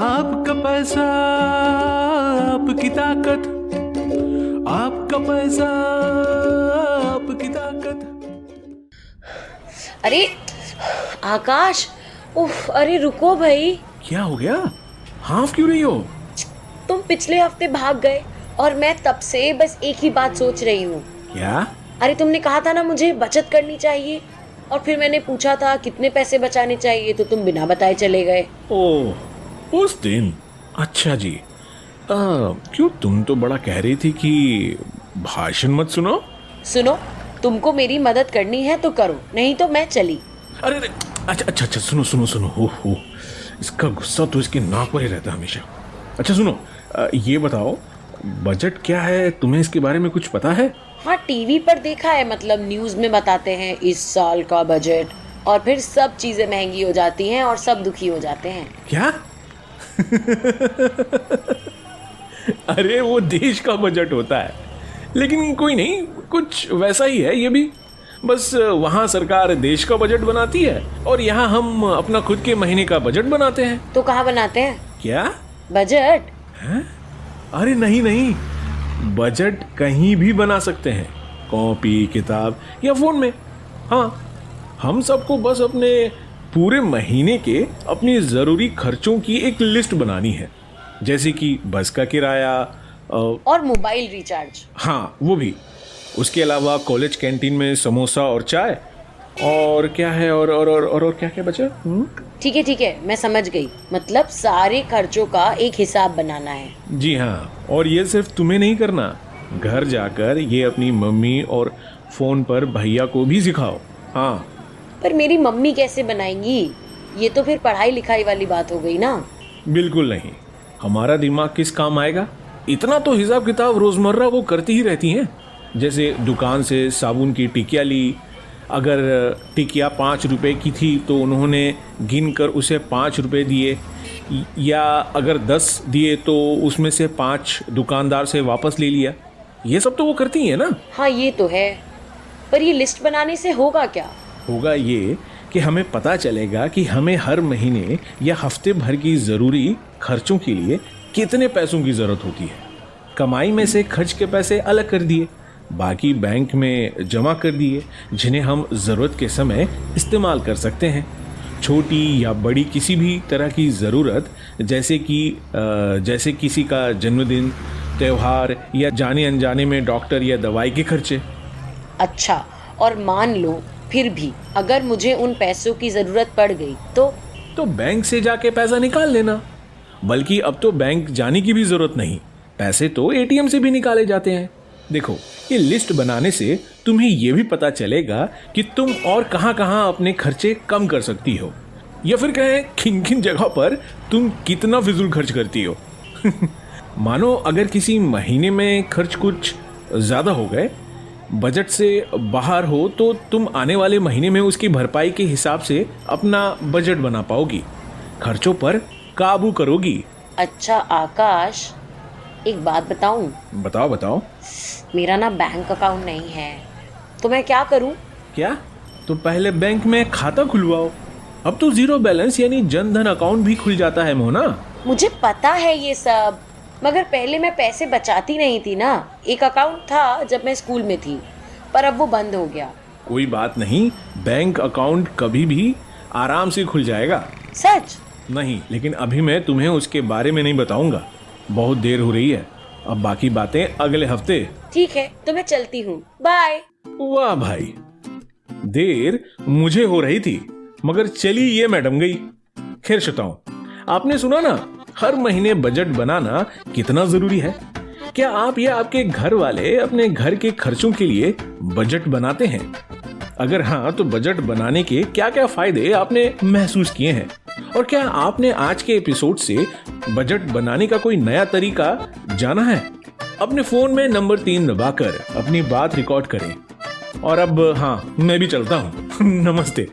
आपका पैसा आपकी ताकत, आपका पैसा आपकी ताकत। अरे आकाश, उफ, अरे रुको भाई। क्या हो गया? हाफ क्यों रही हो? तुम पिछले हफ्ते भाग गए और मैं तब से बस एक ही बात सोच रही हूँ। क्या? अरे तुमने कहा था ना मुझे बचत करनी चाहिए, और फिर मैंने पूछा था कितने पैसे बचाने चाहिए, तो तुम बिना बताए चले गए। ओह, उस दिन। अच्छा जी। क्यों, तुम तो बड़ा कह रही थी कि भाषण मत सुनो। सुनो, तुमको मेरी मदद करनी है तो करो, नहीं तो मैं चली। अरे अच्छा अच्छा अच्छा, सुनो सुनो सुनो। हो, इसका गुस्सा तो इसकी नाक पर ही रहता है हमेशा। अच्छा सुनो, ये बताओ बजट क्या है, तुम्हें इसके बारे में कुछ पता है? हाँ, टीवी पर देखा है, मतलब न्यूज़ में बताते हैं इस साल का बजट, और फिर सब चीजें महंगी हो जाती हैं और सब दुखी हो जाते हैं। क्या? अरे वो देश का बजट होता है, लेकिन कोई नहीं, कुछ वैसा ही है ये भी। बस वहाँ सरकार देश का बजट बनाती है और यहाँ हम अपना खुद के महीने का बजट बनाते हैं। तो कहाँ बनाते हैं? क्या बजट? है? अरे नहीं नहीं, बजट कहीं भी बना सकते हैं, कॉपी, किताब या फोन में। हाँ, हम सबको बस अपने पूरे महीने के अपनी ज़रूरी खर्चों की एक लिस्ट बनानी है, जैसे कि बस का किराया और मोबाइल रिचार्ज। हाँ वो भी। उसके अलावा कॉलेज कैंटीन में समोसा और चाय, और क्या है, और क्या क्या बचा? ठीक है, मैं समझ गई। मतलब सारे खर्चों का एक हिसाब बनाना है। जी हाँ, और ये सिर्फ तुम्हें नहीं करना, घर जाकर ये अपनी मम्मी और फोन पर भैया को भी सिखाओ। हाँ। पर मेरी मम्मी कैसे बनाएंगी? ये तो फिर पढ़ाई लिखाई वाली बात हो गई ना। बिल्कुल नहीं, हमारा दिमाग किस काम आएगा? इतना तो हिसाब किताब रोजमर्रा वो करती ही रहती हैं। जैसे दुकान से साबुन की टिकिया ली, अगर टिकिया 5 रुपए की थी तो उन्होंने गिन कर उसे 5 रुपए दिए, या अगर 10 दिए तो उसमें से 5 दुकानदार से वापस ले लिया। ये सब तो वो करती हैं ना। हाँ ये तो है, पर ये लिस्ट बनाने से होगा क्या? होगा ये कि हमें पता चलेगा कि हमें हर महीने या हफ्ते भर की ज़रूरी खर्चों के लिए कितने पैसों की ज़रूरत होती है। कमाई में से खर्च के पैसे अलग कर दिए, बाकी बैंक में जमा कर दिए, जिन्हें हम ज़रूरत के समय इस्तेमाल कर सकते हैं। छोटी या बड़ी किसी भी तरह की ज़रूरत, जैसे किसी का जन्मदिन, त्यौहार, या जाने अनजाने में डॉक्टर या दवाई के खर्चे। अच्छा, और मान लो फिर भी अगर मुझे उन पैसों की ज़रूरत पड़ गई तो बैंक से जाके पैसा निकाल लेना। बल्कि अब तो बैंक जाने की भी ज़रूरत नहीं, पैसे तो एटीएम से भी निकाले जाते हैं। देखो, ये लिस्ट बनाने से तुम्हें ये भी पता चलेगा कि तुम और कहाँ कहाँ अपने खर्चे कम कर सकती हो, या फिर कहें किन किन जगह पर तुम कितना फिजूल खर्च करती हो। मानो अगर किसी महीने में खर्च कुछ ज़्यादा हो गए, बजट से बाहर हो, तो तुम आने वाले महीने में उसकी भरपाई के हिसाब से अपना बजट बना पाओगी, खर्चों पर काबू करोगी। अच्छा आकाश, एक बात बताऊं? बताओ बताओ। मेरा ना बैंक अकाउंट नहीं है, तो मैं क्या करूं? क्या? तो पहले बैंक में खाता खुलवाओ। अब तो जीरो बैलेंस यानी जन धन अकाउंट भी खुल जाता है मोहना। मुझे पता है ये सब, मगर पहले मैं पैसे बचाती नहीं थी ना। एक अकाउंट था जब मैं स्कूल में थी, पर अब वो बंद हो गया। कोई बात नहीं, बैंक अकाउंट कभी भी आराम से खुल जाएगा। सच? नहीं, लेकिन अभी मैं तुम्हें उसके बारे में नहीं बताऊंगा, बहुत देर हो रही है। अब बाकी बातें अगले हफ्ते। ठीक है, तो मैं चलती हूँ, बाय। वाह भाई, देर मुझे हो रही थी मगर चली ये मैडम गई। खैर श्रोताओं, आपने सुना ना, हर महीने बजट बनाना कितना जरूरी है। क्या आप या आपके घर वाले अपने घर के खर्चों के लिए बजट बनाते हैं? अगर हाँ, तो बजट बनाने के क्या क्या फायदे आपने महसूस किए हैं, और क्या आपने आज के एपिसोड से बजट बनाने का कोई नया तरीका जाना है? अपने फोन में नंबर 3 दबाकर अपनी बात रिकॉर्ड करें। और अब हाँ, मैं भी चलता हूँ। नमस्ते।